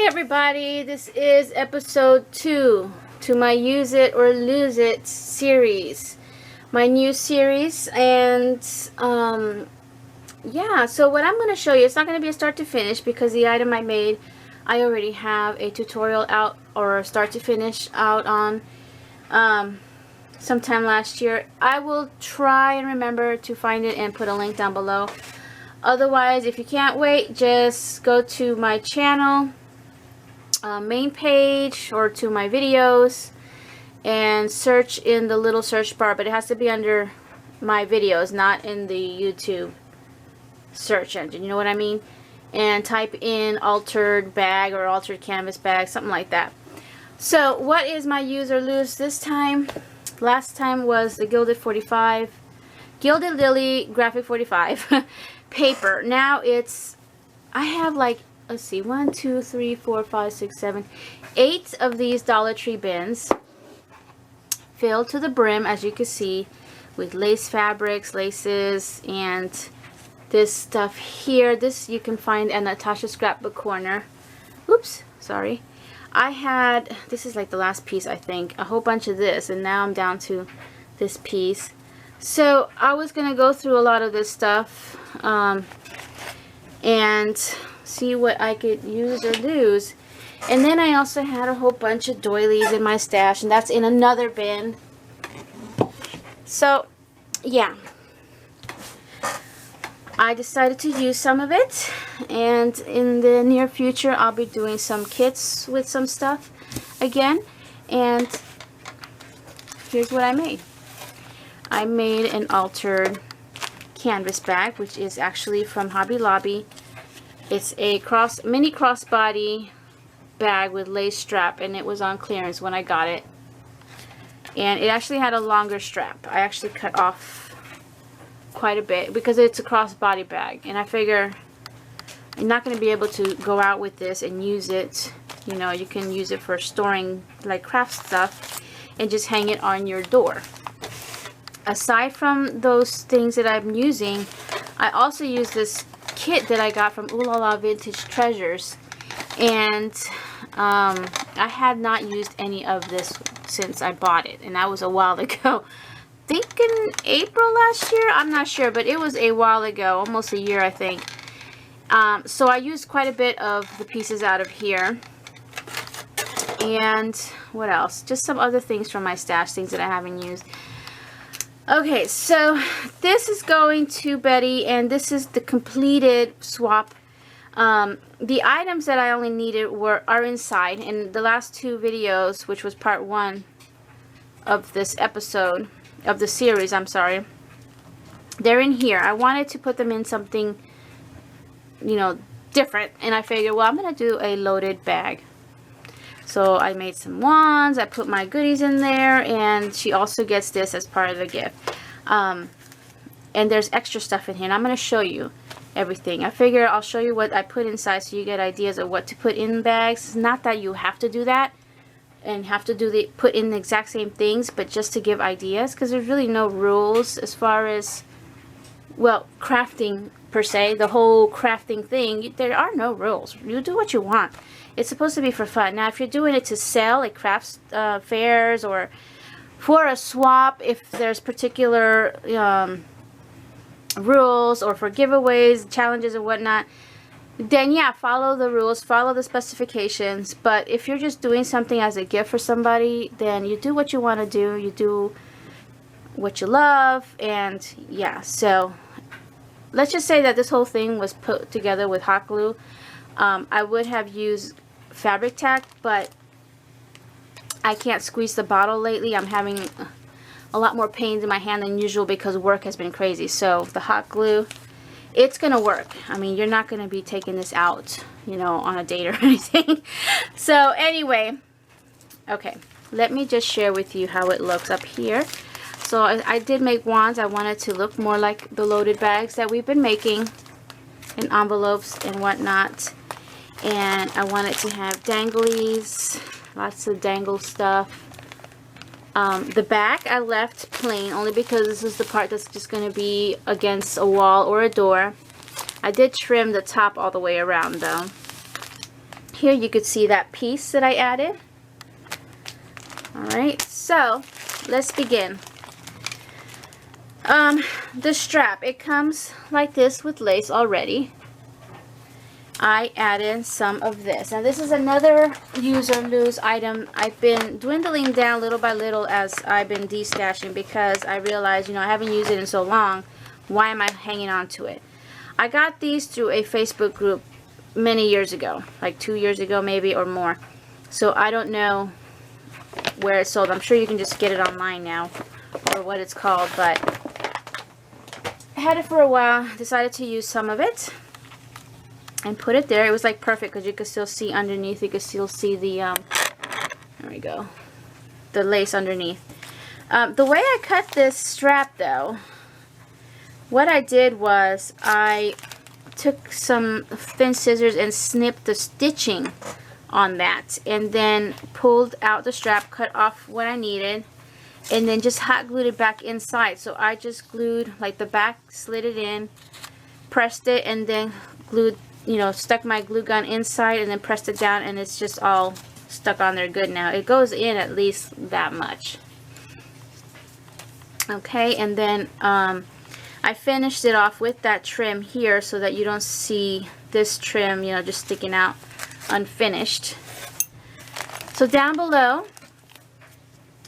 Everybody, this is episode 2 to my Use It or Lose It series, my new series. And yeah, so what I'm going to show you, it's not going to be a start to finish because the item I made, I already have a tutorial out, or start to finish out on sometime last year. I will try and remember to find it and put a link down below. Otherwise, if you can't wait, just go to my channel main page or to my videos and search in the little search bar, but it has to be under my videos, not in the YouTube search engine, you know what I mean? And type in altered bag or altered canvas bag, something like that. So what is my use or lose this time? Last time was the Gilded Lily Graphic 45 paper. Now it's, I have like, let's see, 1, 2, 3, 4, 5, 6, 7, 8 of these Dollar Tree bins filled to the brim, as you can see, with lace fabrics, laces, and this stuff here. This you can find at Natasha's Scrapbook Corner. Oops, sorry. I had, this is like the last piece, I think, a whole bunch of this, and now I'm down to this piece. So I was going to go through a lot of this stuff and see what I could use or lose. And then I also had a whole bunch of doilies in my stash, and that's in another bin. So yeah, I decided to use some of it, and in the near future I'll be doing some kits with some stuff again. And here's what I made. I made an altered canvas bag, which is actually from Hobby Lobby. It's a mini crossbody bag with lace strap, and it was on clearance when I got it. And it actually had a longer strap. I actually cut off quite a bit because it's a crossbody bag, and I figure I'm not going to be able to go out with this and use it. You know, you can use it for storing like craft stuff and just hang it on your door. Aside from those things that I'm using, I also use this kit that I got from Ooh La La Vintage Treasures, and I had not used any of this since I bought it, and that was a while ago. I think in April last year, I'm not sure, but it was a while ago, almost a year I think. So I used quite a bit of the pieces out of here. And what else? Just some other things from my stash, things that I haven't used. Okay, so this is going to Betty, and this is the completed swap. The items that I only needed are inside. In the last 2 videos, which was part 1 of this episode, of the series, I'm sorry, they're in here. I wanted to put them in something you know, different. And I figured, well, I'm going to do a loaded bag. So I made some wands, I put my goodies in there, and she also gets this as part of the gift. And there's extra stuff in here, and I'm going to show you everything. I figure I'll show you what I put inside so you get ideas of what to put in bags. It's not that you have to do that and have to put in the exact same things, but just to give ideas, because there's really no rules as far as, well, crafting per se, the whole crafting thing. There are no rules. You do what you want. It's supposed to be for fun. Now, if you're doing it to sell, like crafts fairs, or for a swap, if there's particular rules, or for giveaways, challenges, and whatnot, then yeah, follow the rules, follow the specifications. But if you're just doing something as a gift for somebody, then you do what you want to do. You do what you love, and yeah. So let's just say that this whole thing was put together with hot glue. I would have used fabric tack, but I can't squeeze the bottle lately. I'm having a lot more pains in my hand than usual because work has been crazy. So the hot glue, it's gonna work. I mean, you're not gonna be taking this out, you know, on a date or anything. So anyway, okay, let me just share with you how it looks up here. So I did make wands. I wanted to look more like the loaded bags that we've been making in envelopes and whatnot. And I wanted to have danglies, lots of dangle stuff. The back I left plain only because this is the part that's just going to be against a wall or a door. I did trim the top all the way around though. Here you could see that piece that I added. Alright, so let's begin. The strap, it comes like this with lace already. I added some of this. Now this is another use or lose item. I've been dwindling down little by little as I've been destashing because I realized, you know, I haven't used it in so long. Why am I hanging on to it? I got these through a Facebook group many years ago, like 2 years ago maybe or more. So I don't know where it's sold. I'm sure you can just get it online now or what it's called, but I had it for a while. Decided to use some of it and put it there. It was like perfect because you could still see underneath. You could still see the there we go, the lace underneath. The way I cut this strap though, what I did was I took some thin scissors and snipped the stitching on that, and then pulled out the strap, cut off what I needed, and then just hot glued it back inside. So I just glued like the back, slid it in, pressed it, and then glued, you know, stuck my glue gun inside and then pressed it down, and it's just all stuck on there good now. It goes in at least that much. Okay, and then I finished it off with that trim here so that you don't see this trim, you know, just sticking out unfinished. So down below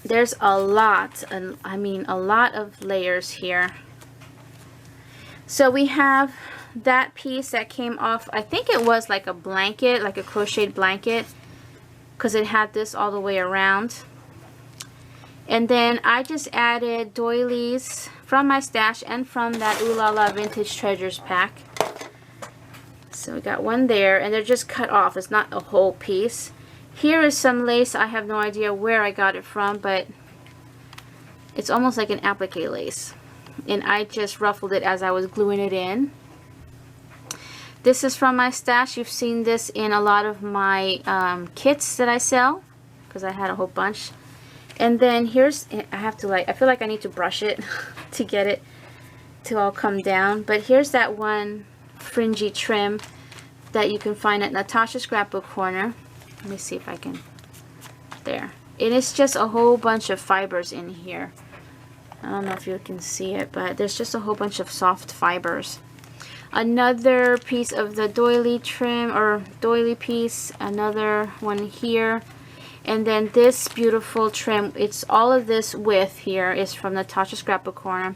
there's a lot, and I mean a lot of layers here. So we have that piece that came off, I think it was like a blanket, like a crocheted blanket, because it had this all the way around. And then I just added doilies from my stash and from that Ooh La La Vintage Treasures pack. So we got one there, and they're just cut off. It's not a whole piece. Here is some lace. I have no idea where I got it from, but it's almost like an applique lace. And I just ruffled it as I was gluing it in. This is from my stash. You've seen this in a lot of my kits that I sell, because I had a whole bunch. And then here's, I have to like, I feel like I need to brush it to get it to all come down. But here's that one fringy trim that you can find at Natasha's Scrapbook Corner. Let me see if I can, there. It is just a whole bunch of fibers in here. I don't know if you can see it, but there's just a whole bunch of soft fibers. Another piece of the doily trim, or doily piece, another one here. And then this beautiful trim, it's all of this width here is from Natasha's Scrapbook Corner.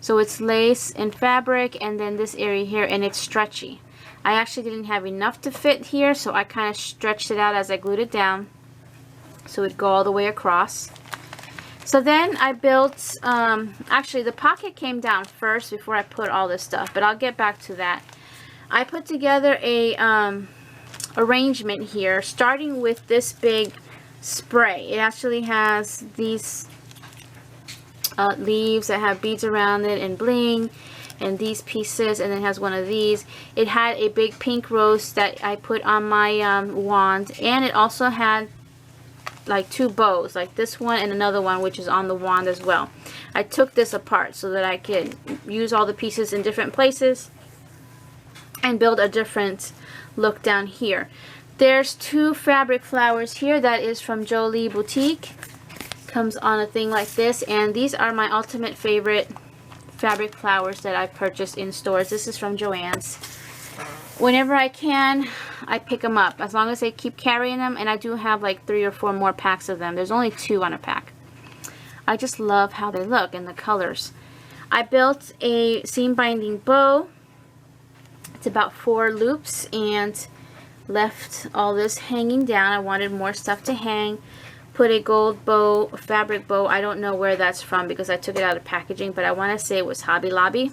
So it's lace and fabric, and then this area here, and it's stretchy. I actually didn't have enough to fit here, so I kind of stretched it out as I glued it down, so it'd go all the way across. So then I built, actually the pocket came down first before I put all this stuff, but I'll get back to that. I put together a arrangement here, starting with this big spray. It actually has these leaves that have beads around it and bling, and these pieces, and then it has one of these. It had a big pink rose that I put on my wand, and it also had like two bows, like this one and another one, which is on the wand as well. I took this apart so that I could use all the pieces in different places and build a different look down here. There's two fabric flowers here. That is from Jolie Boutique. Comes on a thing like this, and these are my ultimate favorite fabric flowers that I've purchased in stores. This is from Joann's. Whenever I can, I pick them up, as long as they keep carrying them, and I do have like 3 or 4 more packs of them. There's only 2 on a pack. I just love how they look and the colors. I built a seam binding bow. It's about 4 loops, and left all this hanging down. I wanted more stuff to hang. Put a gold bow, a fabric bow. I don't know where that's from because I took it out of packaging, but I want to say it was Hobby Lobby.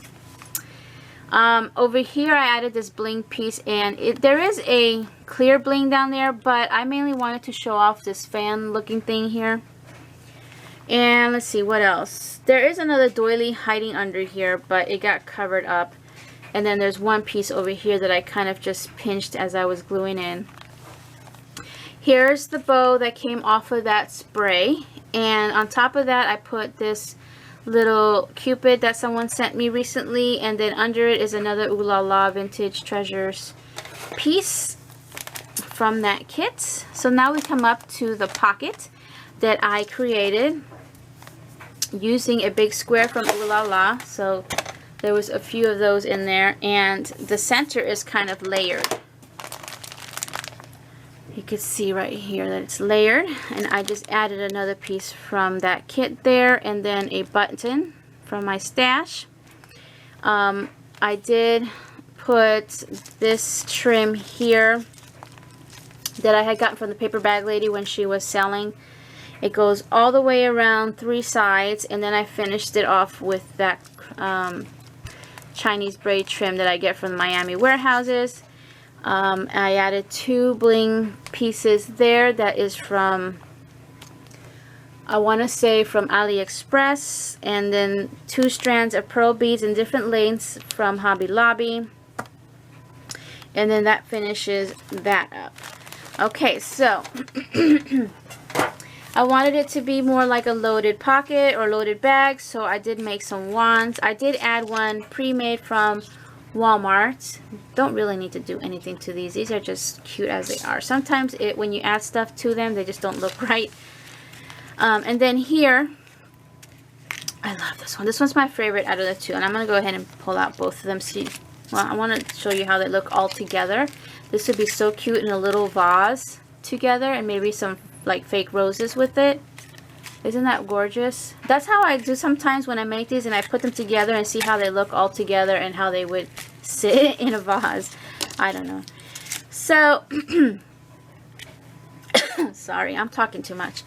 Over here I added this bling piece, and there is a clear bling down there, but I mainly wanted to show off this fan looking thing here. And let's see what else. There is another doily hiding under here, but it got covered up. And then there's one piece over here that I kind of just pinched as I was gluing in. Here's the bow that came off of that spray, and on top of that I put this little cupid that someone sent me recently, and then under it is another Ooh La La Vintage Treasures piece from that kit. So now we come up to the pocket that I created using a big square from Ooh La La. So there was a few of those in there, and the center is kind of layered. You can see right here that it's layered, and I just added another piece from that kit there, and then a button from my stash. I did put this trim here that I had gotten from the paper bag lady when she was selling. It goes all the way around 3 sides, and then I finished it off with that Chinese braid trim that I get from the Miami warehouses. I added 2 bling pieces there. That is from, I want to say, from AliExpress, and then 2 strands of pearl beads in different lengths from Hobby Lobby, and then that finishes that up. Okay, so I wanted it to be more like a loaded pocket or loaded bag, so I did make some wands. I did add one pre-made from Walmart. Don't really need to do anything to these. These are just cute as they are. Sometimes when you add stuff to them, they just don't look right. And then here, I love this one. This one's my favorite out of the 2, and I'm going to go ahead and pull out both of them. See, well, I want to show you how they look all together. This would be so cute in a little vase together, and maybe some like fake roses with it. Isn't that gorgeous? That's how I do sometimes when I make these, and I put them together and see how they look all together and how they would sit in a vase. I don't know. So, sorry, I'm talking too much.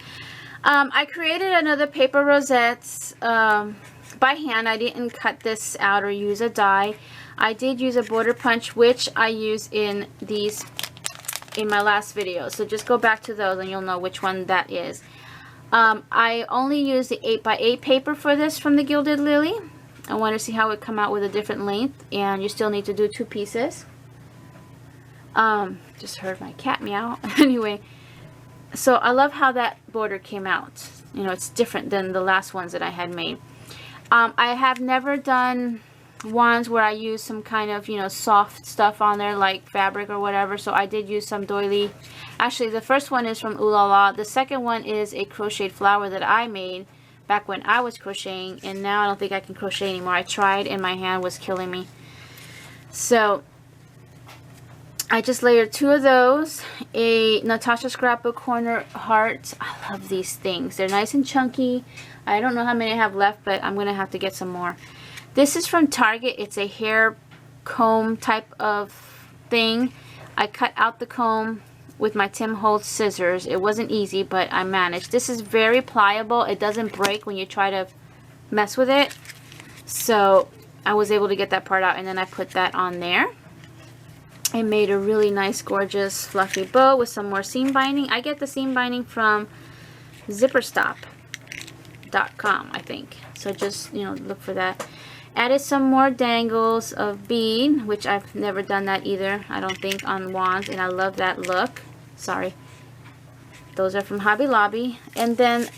I created another paper rosettes by hand. I didn't cut this out or use a die. I did use a border punch, which I use in these in my last video. So just go back to those and you'll know which one that is. I only used the 8x8 paper for this from the Gilded Lily. I want to see how it would come out with a different length, and you still need to do 2 pieces. Just heard my cat meow. Anyway, so I love how that border came out. You know, it's different than the last ones that I had made. I have never done ones where I use some kind of, you know, soft stuff on there like fabric or whatever, so I did use some doily. Actually, the first one is from Ooh La La. The second one is a crocheted flower that I made back when I was crocheting, and now I don't think I can crochet anymore. I tried and my hand was killing me. So I just layered 2 of those. A Natasha Scrapbook Corner heart. I love these things. They're nice and chunky. I don't know how many I have left, but I'm going to have to get some more. This is from Target. It's a hair comb type of thing. I cut out the comb with my Tim Holtz scissors. It wasn't easy, but I managed. This is very pliable. It doesn't break when you try to mess with it. So I was able to get that part out, and then I put that on there. I made a really nice, gorgeous, fluffy bow with some more seam binding. I get the seam binding from zipperstop.com, I think. So just, you know, look for that. Added some more dangles of bead, which I've never done that either, I don't think, on wands, and I love that look. Sorry. Those are from Hobby Lobby. And then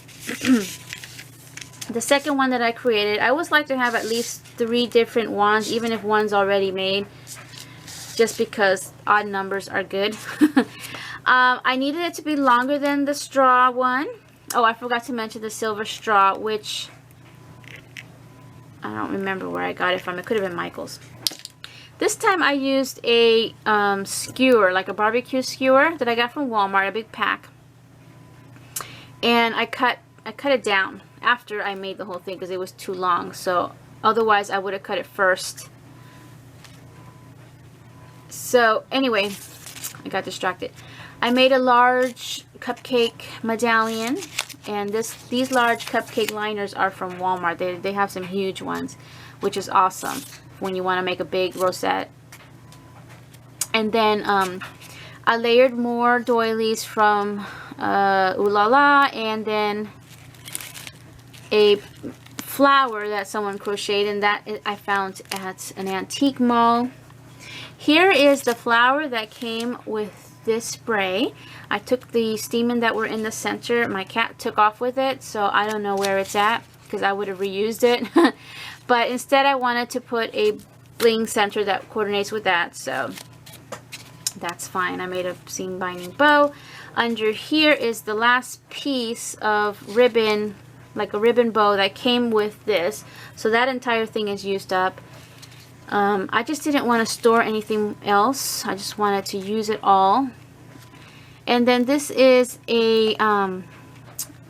the second one that I created, I always like to have at least 3 different wands, even if one's already made, just because odd numbers are good. I needed it to be longer than the straw one. Oh, I forgot to mention the silver straw, which I don't remember where I got it from. It could have been Michael's. This time I used a skewer, like a barbecue skewer that I got from Walmart, a big pack. And I cut it down after I made the whole thing because it was too long. So otherwise I would have cut it first. So anyway, I got distracted. I made a large cupcake medallion, and these large cupcake liners are from Walmart. They have some huge ones, which is awesome when you want to make a big rosette. And then I layered more doilies from Ooh La La, and then a flower that someone crocheted, and that I found at an antique mall. Here is the flower that came with this spray. I took the steamin that were in the center. My cat took off with it, so I don't know where it's at because I would have reused it. But instead I wanted to put a bling center that coordinates with that, so that's fine. I made a seam binding bow. Under here is the last piece of ribbon, like a ribbon bow that came with this. So that entire thing is used up. I just didn't want to store anything else. I just wanted to use it all. And then this is a,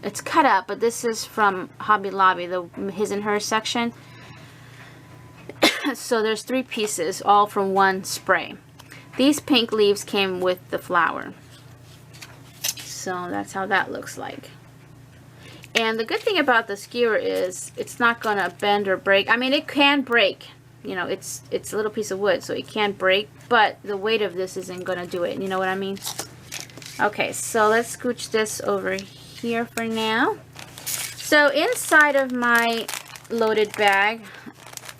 it's cut up, but this is from Hobby Lobby, the his and her section. So there's 3 pieces, all from one spray. These pink leaves came with the flower. So that's how that looks like. And the good thing about the skewer is it's not going to bend or break. I mean, it can break. You know, it's a little piece of wood, so it can't break, but the weight of this isn't going to do it. You know what I mean? Okay, so let's scooch this over here for now. So inside of my loaded bag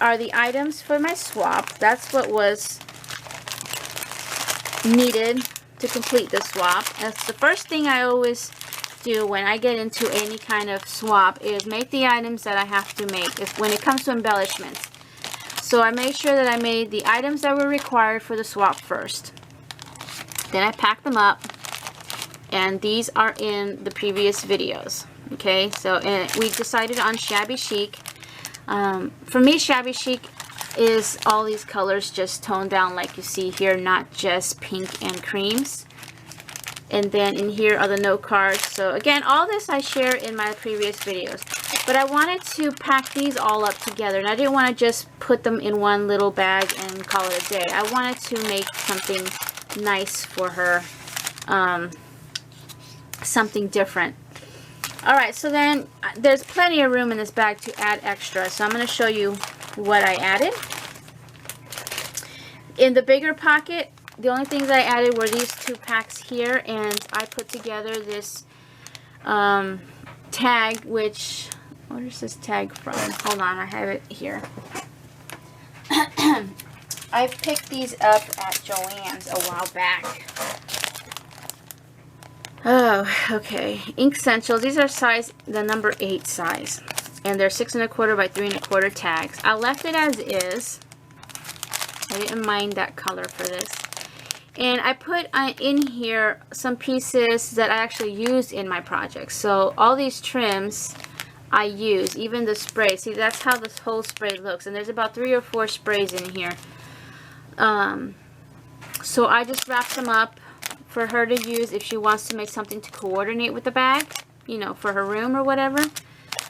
are the items for my swap. That's what was needed to complete the swap. That's the first thing I always do when I get into any kind of swap, is make the items that I have to make when it comes to embellishments. So I made sure that I made the items that were required for the swap first. Then I packed them up, and these are in the previous videos. Okay, so we decided on shabby chic. For me, shabby chic is all these colors just toned down like you see here, not just pink and creams. And then in here are the note cards. So again, all this I share in my previous videos. But I wanted to pack these all up together, and I didn't want to just put them in one little bag and call it a day. I wanted to make something nice for her, something different. Alright, so then there's plenty of room in this bag to add extra, so I'm going to show you what I added. In the bigger pocket, the only things I added were these 2 packs here, and I put together this tag, which... What is this tag from? Hold on, I have it here. I picked these up at Joann's a while back. Oh, okay. Ink Essentials. These are the number 8 size. And they're 6 1/4 by 3 1/4 tags. I left it as is. I didn't mind that color for this. And I put in here some pieces that I actually used in my project. So all these trims I use, even the spray. See, that's how this whole spray looks. And there's about 3 or 4 sprays in here. So I just wrapped them up for her to use if she wants to make something to coordinate with the bag, you know, for her room or whatever.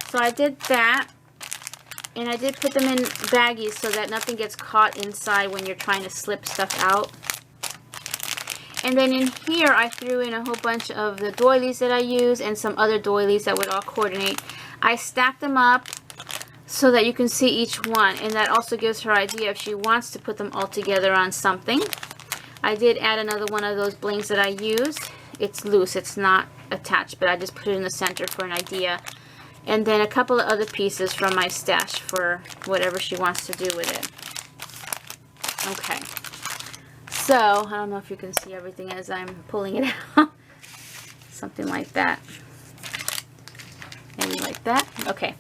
So I did that. And I did put them in baggies so that nothing gets caught inside when you're trying to slip stuff out. And then in here I threw in a whole bunch of the doilies that I use and some other doilies that would all coordinate. I stacked them up so that you can see each one, and that also gives her idea if she wants to put them all together on something. I did add another one of those blings that I used. It's loose, it's not attached, but I just put it in the center for an idea. And then a couple of other pieces from my stash for whatever she wants to do with it. Okay. So, I don't know if you can see everything as I'm pulling it out. Something like that. Maybe like that. Okay.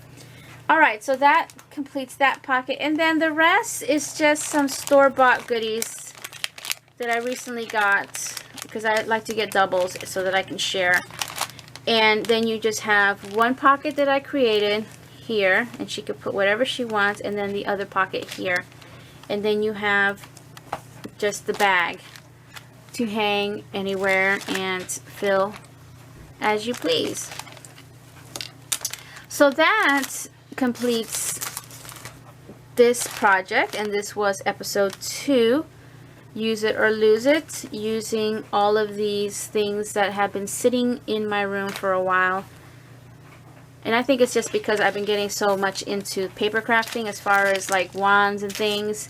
Alright, so that completes that pocket. And then the rest is just some store-bought goodies that I recently got, because I like to get doubles so that I can share. And then you just have one pocket that I created here, and she could put whatever she wants, and then the other pocket here. And then you have just the bag to hang anywhere and fill as you please. So that completes this project, and this was episode 2, Use It or Lose It, using all of these things that have been sitting in my room for a while. And I think it's just because I've been getting so much into paper crafting as far as like wands and things.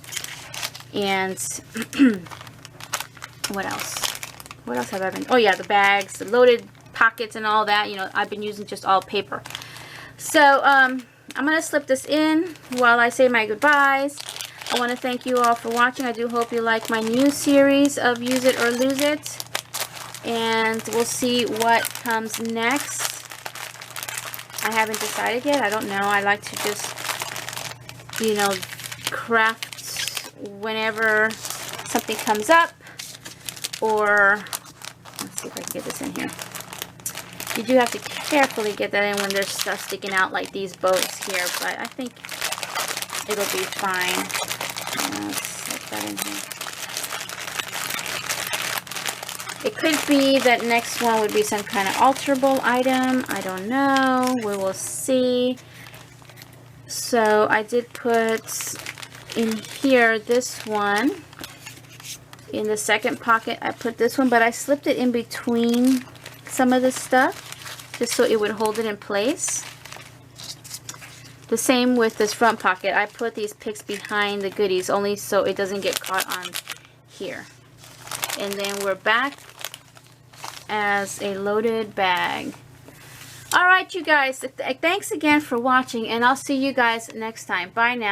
And what else have I been, oh yeah, the bags, the loaded pockets and all that, you know, I've been using just all paper. So I'm going to slip this in while I say my goodbyes. I want to thank you all for watching. I do hope you like my new series of Use It or Lose It. And we'll see what comes next. I haven't decided yet. I don't know. I like to just, you know, craft whenever something comes up. Or, let's see if I can get this in here. You do have to carefully get that in when there's stuff sticking out like these bows here, but I think it'll be fine. Let's slip that in here. It could be that next one would be some kind of alterable item. I don't know. We will see. So I did put in here this one. In the second pocket, I put this one, but I slipped it in between some of the stuff just so it would hold it in place. The same with this front pocket. I put these picks behind the goodies only so it doesn't get caught on here. And then we're back as a loaded bag. Alright, you guys, thanks again for watching, and I'll see you guys next time. Bye now.